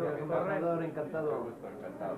Señor embajador, encantado. Encantado.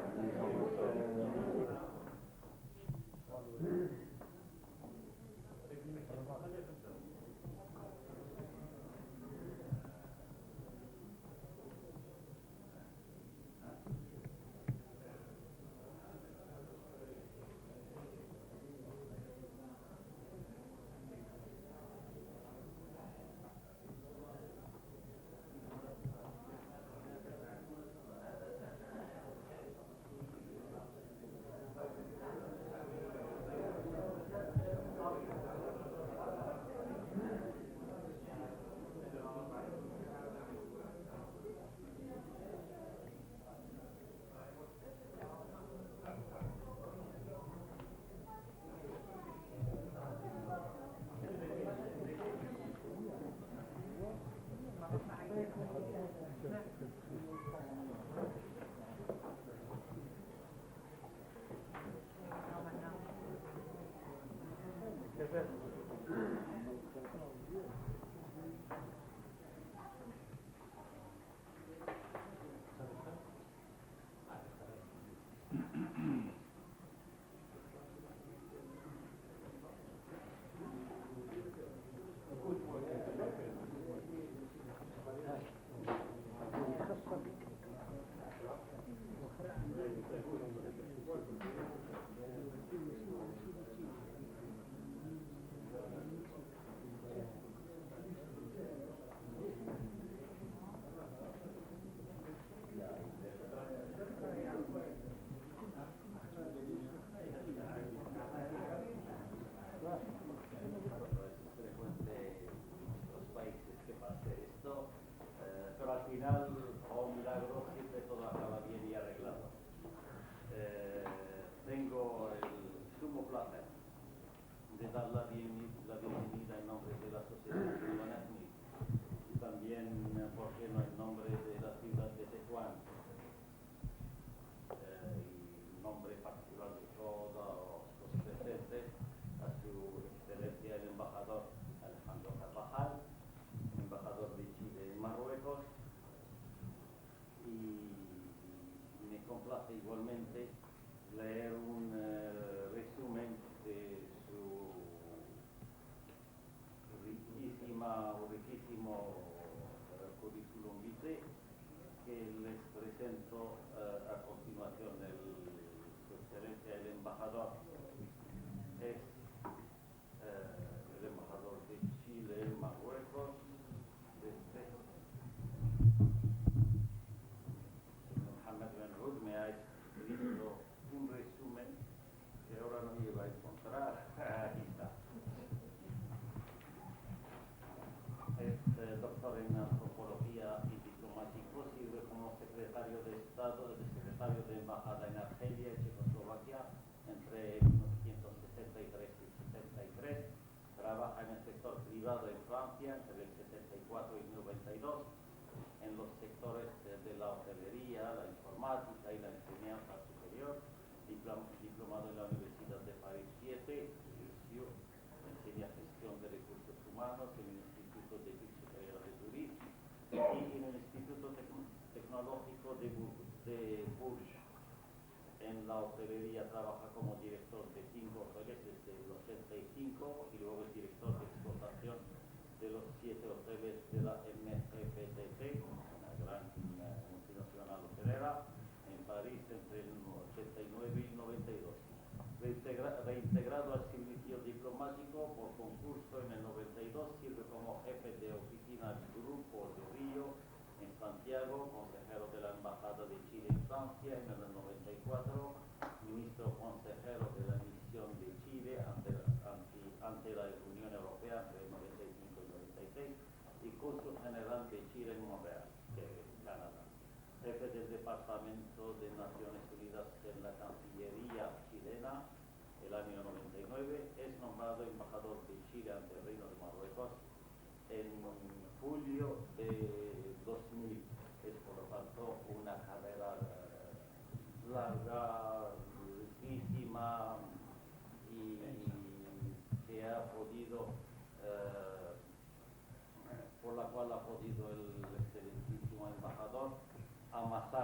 Tengo el sumo placer de dar la bienvenida en nombre de la Sociedad Peruana y también, ¿por qué no?, en nombre de la ciudad de Tetuán, y en nombre particular de todos los presentes, a su excelencia el embajador Alejandro Carvajal, embajador de Chile en Marruecos, y me complace igualmente leer un resumen de su riquísimo currículum vitae que les presento a continuación. Su excelencia el embajador es el embajador de Chile en Marruecos, Mohamed Ben Rud me ha escrito un resumen que ahora no me iba a encontrar. Aquí está. Es doctor en antropología y diplomático, sirve como secretario de Estado, secretario de Embajada en Argelia y Checoslovaquia entre 1963 y 73. Trabaja en el sector privado en Francia entre el 74 y 92. En los sectores de la hotelería, la informática y la enseñanza superior, diplomado en la Universidad de París 7, enseña gestión de recursos humanos en el Instituto de Superior de Turismo y en el Instituto Tecnológico de Bourges. En la hotelería trabaja como director de 5 hoteles desde el 85 y luego es director de explotación de los 7 hoteles de la MFPTT, una gran multinacional hotelera, en París entre el 89 y 92. Reintegrado al servicio diplomático por concurso en el 92, sirve como jefe de oficina del Grupo de Río en Santiago, consejero de la Embajada de Chile en Francia en el 94, ministro consejero de la misión de Chile ante la Unión Europea entre el 95 y 96 y cónsul general de Chile en Montreal, Canadá. Jefe del Departamento de Naciones Unidas en la Cancillería chilena el año 99, es nombrado embajador de Chile ante el Reino de Marruecos en julio de 2000. Es por lo tanto una carrera larga, riquísima y que ha podido, por la cual ha podido el excelentísimo embajador amasar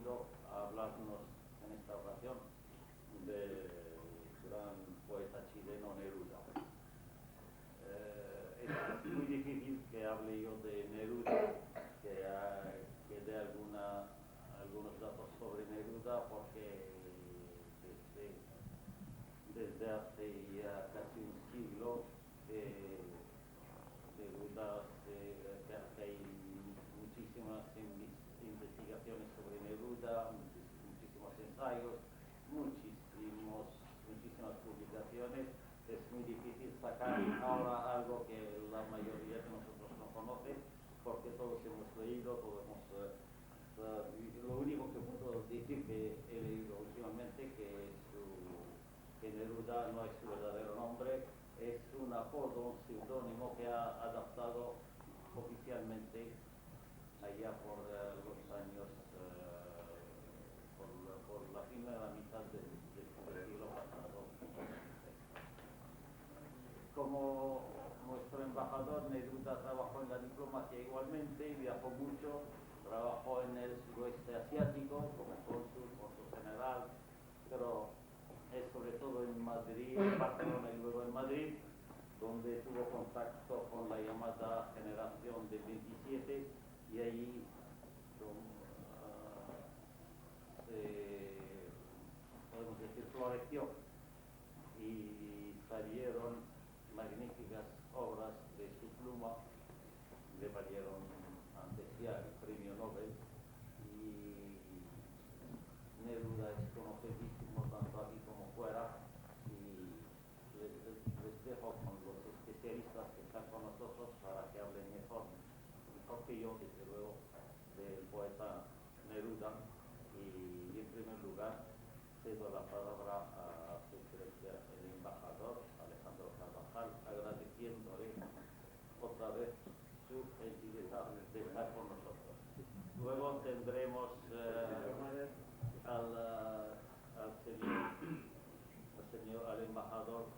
venido a hablarnos en esta ocasión del gran poeta chileno Neruda. Es muy difícil que hable yo de Neruda, que dé algunos datos sobre Neruda, porque desde hace ya casi un siglo Neruda, que hay muchísimas investigaciones sobre Neruda, muchísimos ensayos, muchísimas publicaciones. Es muy difícil sacar ahora algo que la mayoría de nosotros no conoce, porque todos hemos leído, lo único que puedo decir que he leído últimamente, que Neruda no es su verdadero nombre, es un apodo, un seudónimo que ha adaptado oficialmente allá por los años, por la primera mitad del siglo pasado. Como nuestro embajador, Neruda trabajó en la diplomacia igualmente, viajó mucho, trabajó en el suroeste asiático como cónsul general, pero es sobre todo en Madrid, en Barcelona y luego en Madrid, donde tuvo contacto con la llamada generación del 27, y allí podemos decir, floreció y salieron magníficas obras de su pluma. Le valieron antes ya el premio Nobel, y Neruda es conocidísimo tanto aquí como fuera, y les dejo con los especialistas que están con nosotros para que hablen mejor que yo, desde luego, del poeta Neruda. Y en primer lugar cedo la palabra a su excelencia el embajador Alejandro Carvajal, agradeciéndole otra vez su gentileza de estar con nosotros. Luego tendremos al embajador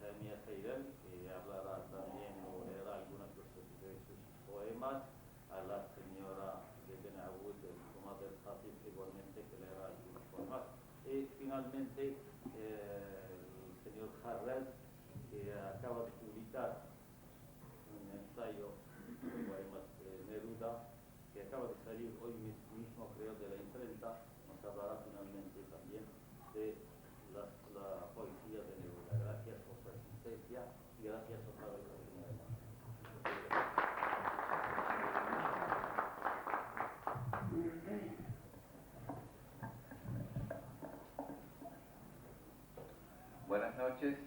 Jaime Seidel, que hablará también o leerá algunas de sus poemas, a la señora de Benahoud, del Khatib, igualmente, que leerá algunos poemas, y finalmente el señor Harrell, que acaba de publicar un ensayo de poemas de Neruda, que acaba de salir hoy mismo, creo, de la imprenta. Nos hablará finalmente también de la poesía de Neruda. Gracias por su asistencia y gracias otra vez a la señora. Buenas noches.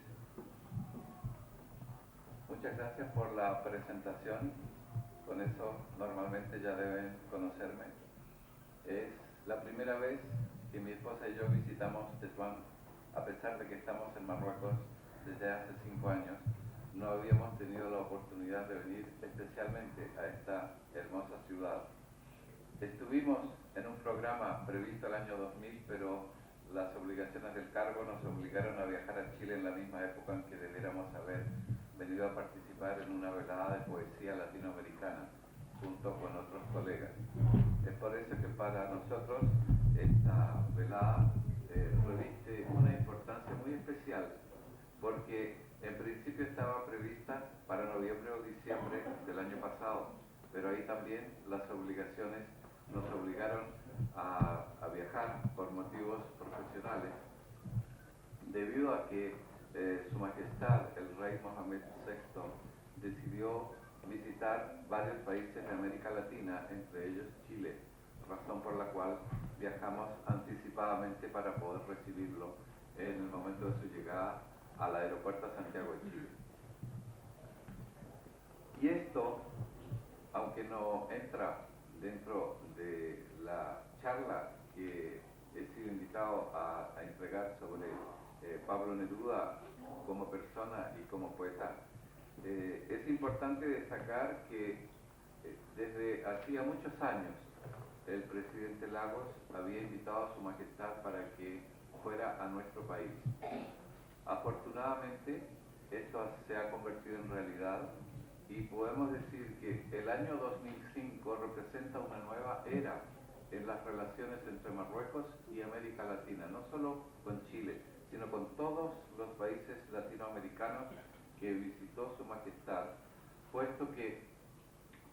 Muchas gracias por la presentación. Con eso normalmente ya deben conocerme. Es la primera vez que mi esposa y yo visitamos Tetuán, a pesar de que estamos en Marruecos desde hace 5 años. No habíamos tenido la oportunidad de venir especialmente a esta hermosa ciudad. Estuvimos en un programa previsto el año 2000, pero las obligaciones del cargo nos obligaron a viajar a Chile en la misma época en que debiéramos haber venido a participar en una velada de poesía latinoamericana junto con otros colegas. Es por eso que para nosotros esta velada reviste una importancia muy especial, porque en principio estaba prevista para noviembre o diciembre del año pasado, pero ahí también las obligaciones nos obligaron a viajar por motivos profesionales, debido a que Su Majestad el Rey Mohamed VI decidió visitar varios países de América Latina, entre ellos Chile, razón por la cual viajamos anticipadamente para poder recibirlo en el momento de su llegada al aeropuerto de Santiago de Chile. Y esto, aunque no entra dentro de la charla que he sido invitado a entregar sobre Pablo Neruda como persona y como poeta, es importante destacar que desde hacía muchos años el presidente Lagos había invitado a Su Majestad para que fuera a nuestro país. Afortunadamente, esto se ha convertido en realidad y podemos decir que el año 2005 representa una nueva era en las relaciones entre Marruecos y América Latina, no solo con Chile, sino con todos los países latinoamericanos que visitó Su Majestad, puesto que,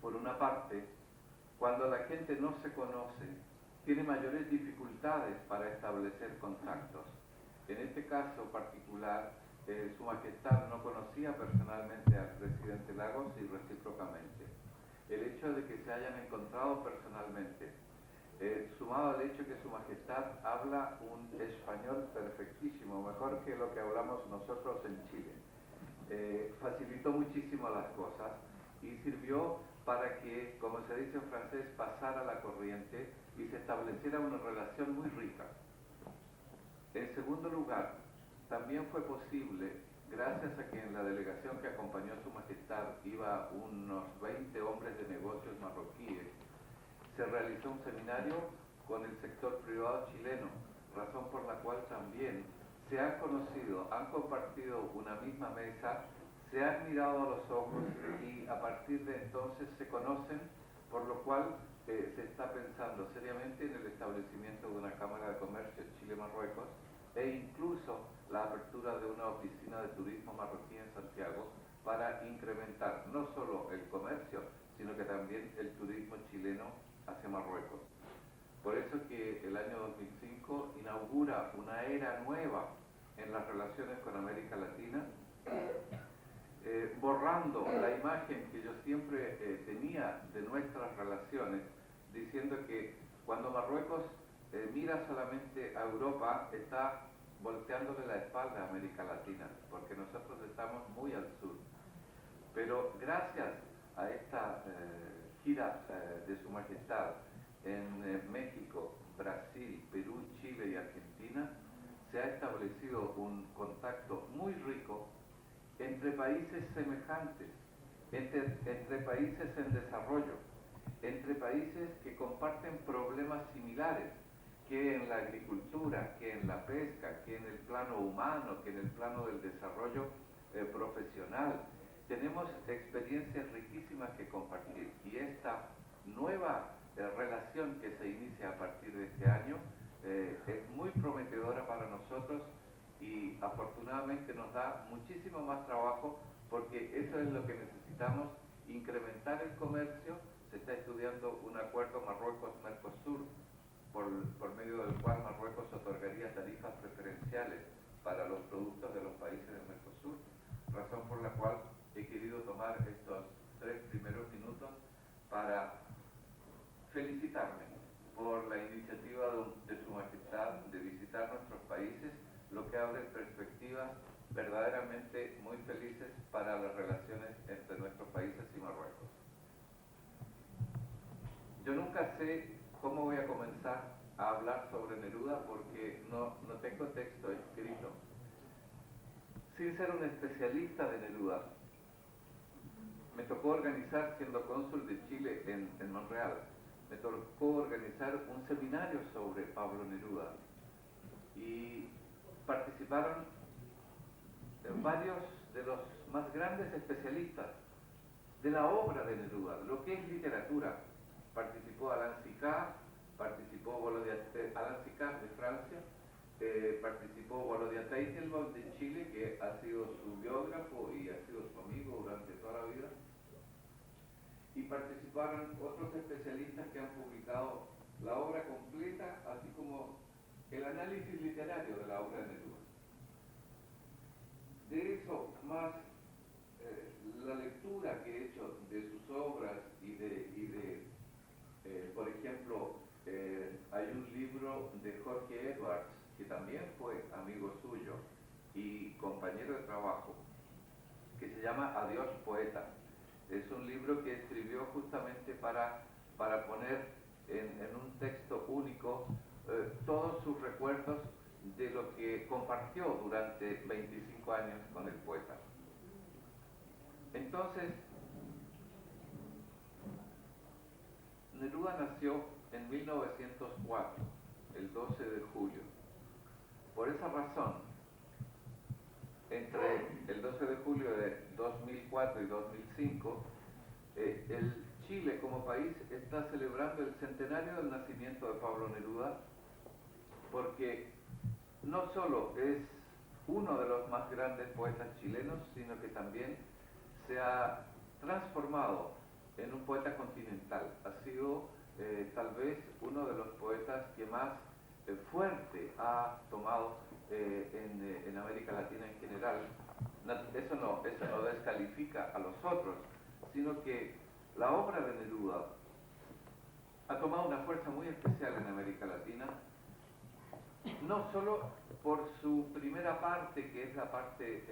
por una parte, cuando la gente no se conoce, tiene mayores dificultades para establecer contactos. En este caso particular, Su Majestad no conocía personalmente al presidente Lagos y recíprocamente. El hecho de que se hayan encontrado personalmente, sumado al hecho que Su Majestad habla un español perfectísimo, mejor que lo que hablamos nosotros en Chile, facilitó muchísimo las cosas y sirvió para que, como se dice en francés, pasara la corriente y se estableciera una relación muy rica. En segundo lugar, también fue posible, gracias a que en la delegación que acompañó a Su Majestad iba unos 20 hombres de negocios marroquíes, se realizó un seminario con el sector privado chileno, razón por la cual también se han conocido, han compartido una misma mesa, se han mirado a los ojos y a partir de entonces se conocen, por lo cual se está pensando seriamente en el establecimiento de una Cámara de Comercio Chile-Marruecos e incluso la apertura de una oficina de turismo marroquí en Santiago para incrementar no solo el comercio, sino que también el turismo chileno hacia Marruecos. Por eso que el año 2005 inaugura una era nueva en las relaciones con América Latina, borrando la imagen que yo siempre tenía de nuestras relaciones, diciendo que cuando Marruecos mira solamente a Europa, está volteándole la espalda a América Latina, porque nosotros estamos muy al sur. Pero gracias a esta gira de Su Majestad en México, Brasil, Perú, Chile y Argentina, se ha establecido un contacto muy rico entre países semejantes, entre países en desarrollo, entre países que comparten problemas similares, que en la agricultura, que en la pesca, que en el plano humano, que en el plano del desarrollo profesional. Tenemos experiencias riquísimas que compartir y esta nueva relación que se inicia a partir de este año es muy prometedora para nosotros y afortunadamente nos da muchísimo más trabajo porque eso es lo que necesitamos, incrementar el comercio. Se está estudiando un acuerdo Marruecos-Mercosur por medio del cual Marruecos otorgaría tarifas preferenciales para los productos de los países del Mercosur, razón por la cual he querido tomar estos 3 primeros minutos para felicitarme por la iniciativa de Su Majestad de visitar nuestros países, lo que abre perspectivas verdaderamente muy felices para las relaciones entre nuestros países y Marruecos. Yo nunca sé cómo voy a comenzar a hablar sobre Neruda porque no tengo texto escrito. Sin ser un especialista de Neruda, me tocó organizar, siendo cónsul de Chile en Montreal, me tocó organizar un seminario sobre Pablo Neruda y participaron varios de los más grandes especialistas de la obra de Neruda, lo que es literatura. Participó Alain Sicard, participó Alain Sicard de Francia, participó Volodya Teitelbaum de Chile, que ha sido su biógrafo y ha sido su amigo durante toda la vida, y participaron otros especialistas que han publicado la obra completa, así como el análisis literario de la obra de Neruda. De eso, más la lectura que he hecho de sus obras y por ejemplo, hay un libro de Jorge Edwards, que también fue amigo suyo y compañero de trabajo, que se llama Adiós Poeta. Es un libro que escribió justamente para poner en un texto único todos sus recuerdos de lo que compartió durante 25 años con el poeta. Entonces, Neruda nació en 1904, el 12 de julio. Por esa razón, entre el 12 de julio de 2004 y 2005, el Chile como país está celebrando el centenario del nacimiento de Pablo Neruda, porque no solo es uno de los más grandes poetas chilenos, sino que también se ha transformado en un poeta continental. Ha sido tal vez uno de los poetas que más fuerte ha tomado en América Latina en general. Eso no descalifica a los otros, sino que la obra de Neruda ha tomado una fuerza muy especial en América Latina, no solo por su primera parte, que es la parte,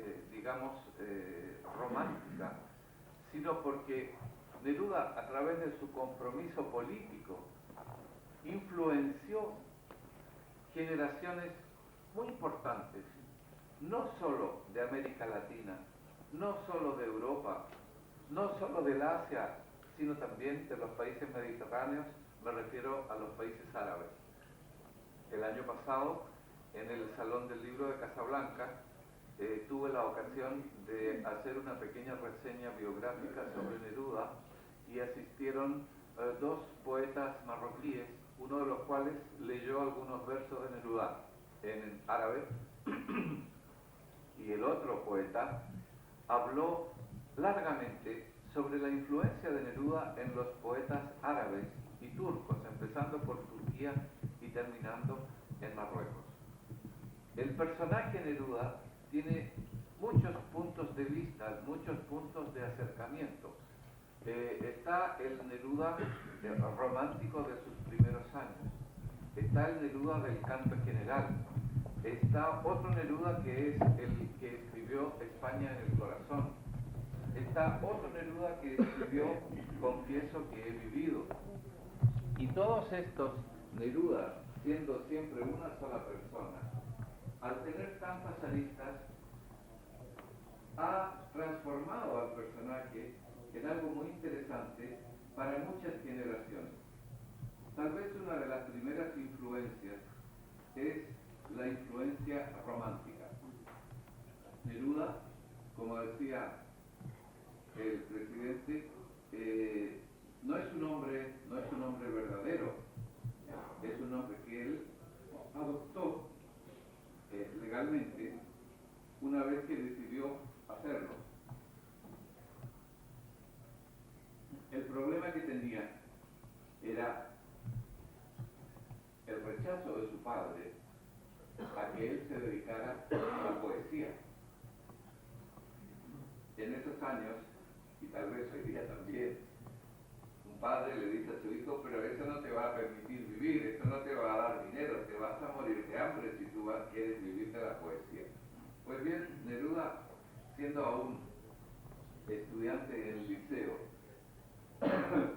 romántica, sino porque Neruda, a través de su compromiso político, influenció generaciones muy importantes, no solo de América Latina, no solo de Europa, no solo del Asia, sino también de los países mediterráneos, me refiero a los países árabes. El año pasado, en el Salón del Libro de Casablanca, tuve la ocasión de hacer una pequeña reseña biográfica sobre Neruda y asistieron dos poetas marroquíes, uno de los cuales leyó algunos versos de Neruda en árabe y el otro poeta habló largamente sobre la influencia de Neruda en los poetas árabes y turcos, empezando por Turquía y terminando en Marruecos. El personaje Neruda tiene muchos puntos de vista, muchos puntos de acercamiento. Está el Neruda romántico de sus primeros años, está el Neruda del canto general, está otro Neruda que es el que escribió España en el corazón, está otro Neruda que escribió Confieso que he vivido. Y todos estos Nerudas, siendo siempre una sola persona, al tener tantas aristas, ha transformado al personaje en algo muy interesante para muchas generaciones. Tal vez una de las primeras influencias es la influencia romántica. Neruda, como decía el presidente, no es un hombre verdadero, es un hombre que él adoptó legalmente una vez que decidió hacerlo. El problema que tenía era el rechazo de su padre a que él se dedicara a la poesía. En esos años, y tal vez hoy día también, un padre le dice a su hijo: pero eso no te va a permitir vivir, eso no te va a dar dinero, te vas a morir de hambre si tú quieres vivir de la poesía. Pues bien, Neruda, siendo aún estudiante en el liceo,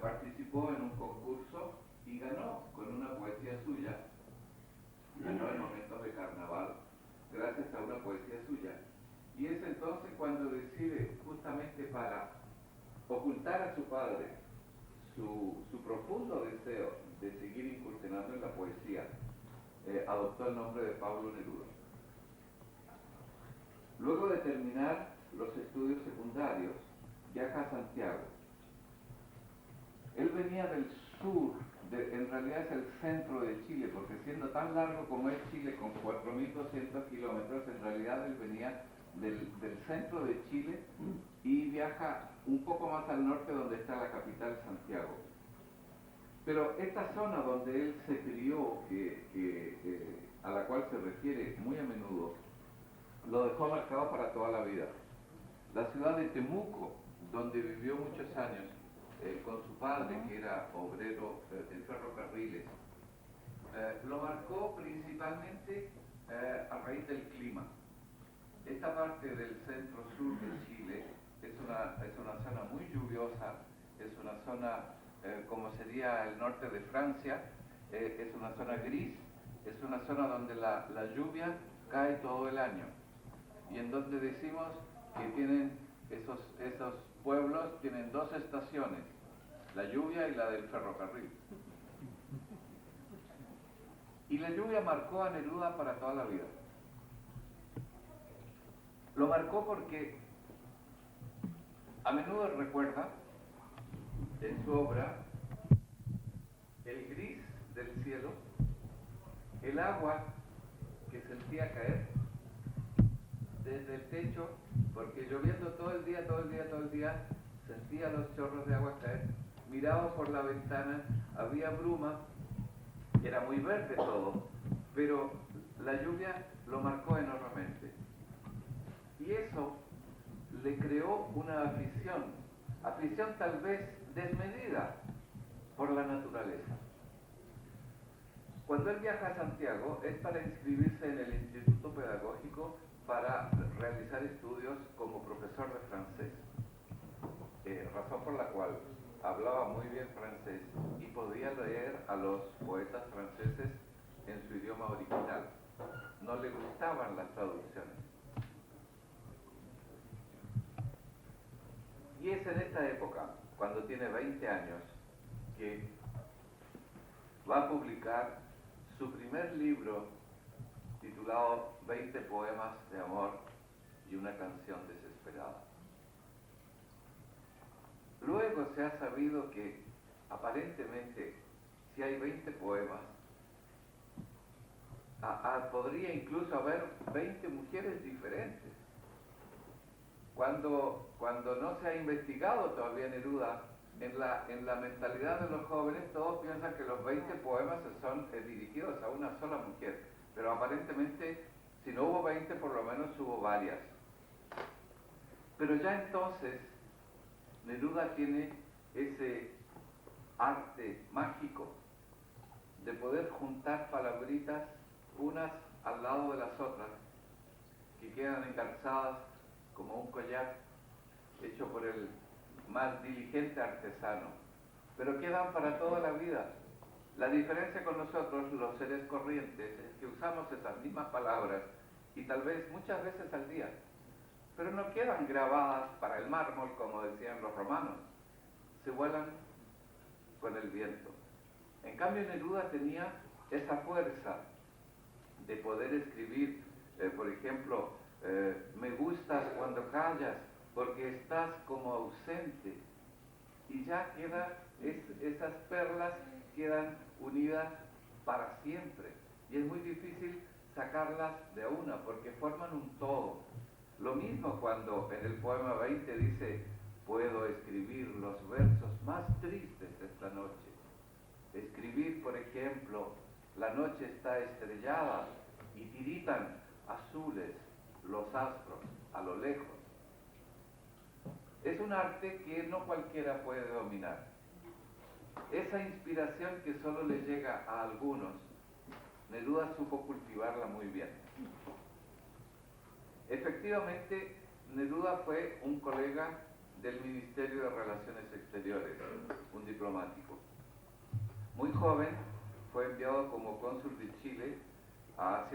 participó en un concurso y ganó con una poesía suya, ganó en momentos de carnaval, gracias a una poesía suya. Y es entonces cuando decide, justamente para ocultar a su padre su profundo deseo de seguir incursionando en la poesía, adoptó el nombre de Pablo Neruda. Luego de terminar los estudios secundarios, viaja a Santiago. Él venía del sur, en realidad es el centro de Chile, porque siendo tan largo como es Chile, con 4.200 kilómetros, en realidad él venía del centro de Chile y viaja un poco más al norte, donde está la capital, Santiago. Pero esta zona donde él se crió, a la cual se refiere muy a menudo, lo dejó marcado para toda la vida. La ciudad de Temuco, donde vivió muchos años con su padre, que era obrero en ferrocarriles, lo marcó principalmente a raíz del clima. Esta parte del centro-sur de Chile es una zona muy lluviosa, es una zona como sería el norte de Francia, es una zona gris, es una zona donde la lluvia cae todo el año, y en donde decimos que tienen esos pueblos tienen dos estaciones, la lluvia y la del ferrocarril. Y la lluvia marcó a Neruda para toda la vida. Lo marcó porque a menudo recuerda en su obra el gris del cielo, el agua que sentía caer desde el techo, porque lloviendo todo el día, sentía los chorros de agua caer. Miraba por la ventana, había bruma, era muy verde todo, pero la lluvia lo marcó enormemente. Y eso le creó una afición tal vez desmedida por la naturaleza. Cuando él viaja a Santiago es para inscribirse en el Instituto Pedagógico para realizar estudios como profesor de francés, razón por la cual hablaba muy bien francés y podía leer a los poetas franceses en su idioma original. No le gustaban las traducciones. Y es en esta época, cuando tiene 20 años, que va a publicar su primer libro titulado 20 poemas de amor y una canción desesperada. Luego se ha sabido que aparentemente si hay 20 poemas, podría incluso haber 20 mujeres diferentes. Cuando no se ha investigado todavía Neruda, en la mentalidad de los jóvenes todos piensan que los 20 poemas son dirigidos a una sola mujer, pero aparentemente si no hubo 20 por lo menos hubo varias. Pero ya entonces Neruda tiene ese arte mágico de poder juntar palabritas unas al lado de las otras que quedan engarzadas como un collar hecho por el más diligente artesano, pero quedan para toda la vida. La diferencia con nosotros, los seres corrientes, es que usamos esas mismas palabras y tal vez muchas veces al día, pero no quedan grabadas para el mármol, como decían los romanos, se vuelan con el viento. En cambio Neruda tenía esa fuerza de poder escribir, por ejemplo, me gustas cuando callas porque estás como ausente, y ya esas perlas quedan unidas para siempre, y es muy difícil sacarlas de una porque forman un todo. Lo mismo cuando en el poema 20 dice, puedo escribir los versos más tristes esta noche. Escribir, por ejemplo, la noche está estrellada y tiritan azules los astros a lo lejos. Es un arte que no cualquiera puede dominar. Esa inspiración que solo le llega a algunos, Neruda supo cultivarla muy bien. Efectivamente, Neruda fue un colega del Ministerio de Relaciones Exteriores, un diplomático. Muy joven, fue enviado como cónsul de Chile al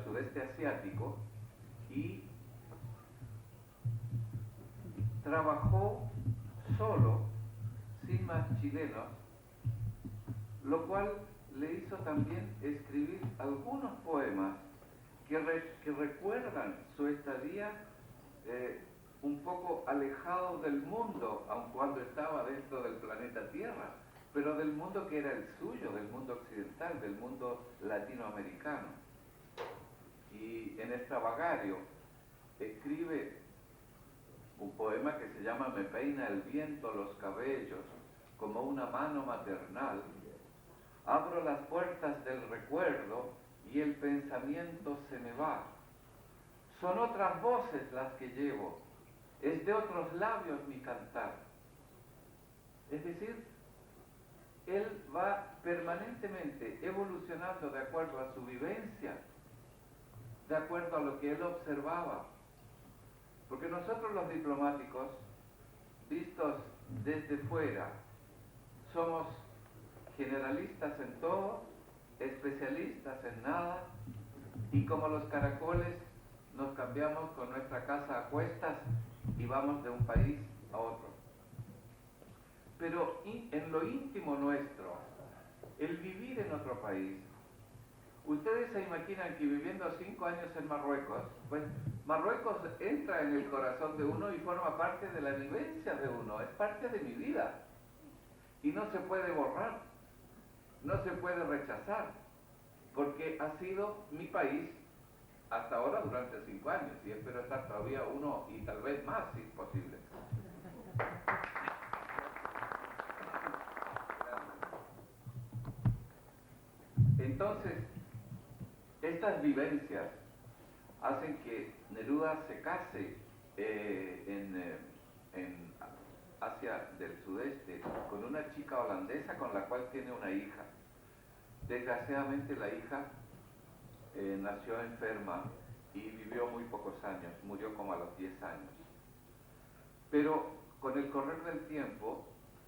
sudeste asiático y trabajó solo, sin más chilenos, lo cual le hizo también escribir algunos poemas que recuerdan su estadía un poco alejado del mundo, aun cuando estaba dentro del planeta Tierra, pero del mundo que era el suyo, del mundo occidental, del mundo latinoamericano. Y en Extravagario escribe un poema que se llama Me peina el viento los cabellos como una mano maternal. Abro las puertas del recuerdo y el pensamiento se me va. Son otras voces las que llevo, es de otros labios mi cantar. Es decir, él va permanentemente evolucionando de acuerdo a su vivencia, de acuerdo a lo que él observaba. Porque nosotros los diplomáticos, vistos desde fuera, somos generalistas en todo, especialistas en nada, y como los caracoles nos cambiamos con nuestra casa a cuestas y vamos de un país a otro. Pero en lo íntimo nuestro, el vivir en otro país Ustedes se imaginan que viviendo 5 años en Marruecos, pues Marruecos entra en el corazón de uno y forma parte de la vivencia de uno, es parte de mi vida. Y no se puede borrar, no se puede rechazar, porque ha sido mi país hasta ahora durante 5 años, y espero estar todavía 1 y tal vez más, si es posible. Entonces, estas vivencias hacen que Neruda se case en Asia del Sudeste con una chica holandesa con la cual tiene una hija. Desgraciadamente la hija nació enferma y vivió muy pocos años, murió como a los 10 años. Pero con el correr del tiempo,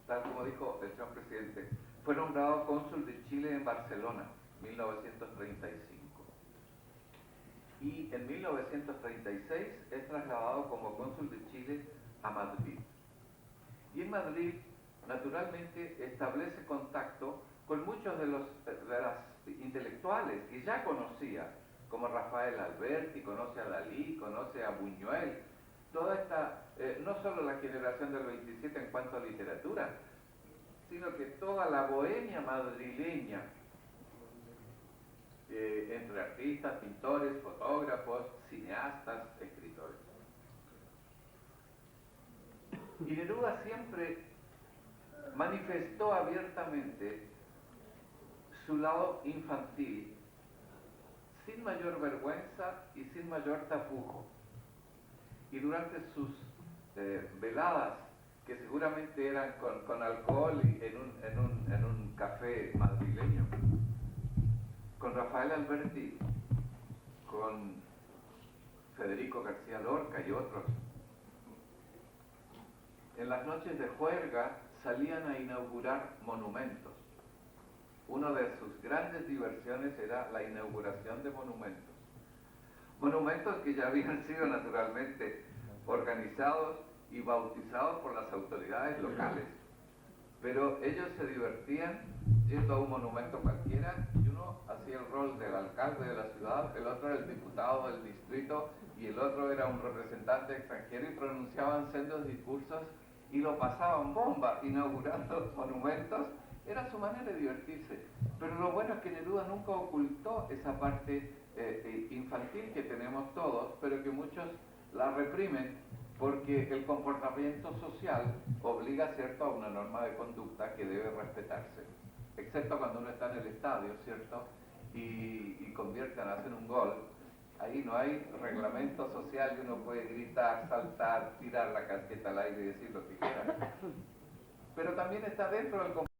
tal como dijo el señor presidente, fue nombrado cónsul de Chile en Barcelona, 1935. Y en 1936 es trasladado como cónsul de Chile a Madrid. Y en Madrid, naturalmente, establece contacto con muchos de las intelectuales que ya conocía, como Rafael Alberti, conoce a Dalí, conoce a Buñuel, toda esta, no solo la generación del 27 en cuanto a literatura, sino que toda la bohemia madrileña, entre artistas, pintores, fotógrafos, cineastas, escritores. Y Neruda siempre manifestó abiertamente su lado infantil, sin mayor vergüenza y sin mayor tapujo. Y durante sus veladas, que seguramente eran con alcohol y en un café madrileño, con Rafael Alberti, con Federico García Lorca y otros, en las noches de juerga salían a inaugurar monumentos. Una de sus grandes diversiones era la inauguración de monumentos. Monumentos que ya habían sido naturalmente organizados y bautizados por las autoridades locales. Pero ellos se divertían yendo a un monumento cualquiera y uno hacía el rol del alcalde de la ciudad, el otro era el diputado del distrito y el otro era un representante extranjero y pronunciaban sendos discursos y lo pasaban bomba inaugurando monumentos. Era su manera de divertirse. Pero lo bueno es que Neruda nunca ocultó esa parte infantil que tenemos todos, pero que muchos la reprimen porque el comportamiento social obliga, ¿cierto?, a una norma de conducta que debe respetarse. Excepto cuando uno está en el estadio, ¿cierto?, y convierten, hacen un gol. Ahí no hay reglamento social y uno puede gritar, saltar, tirar la casqueta al aire y decir lo que quiera. Pero también está dentro del comportamiento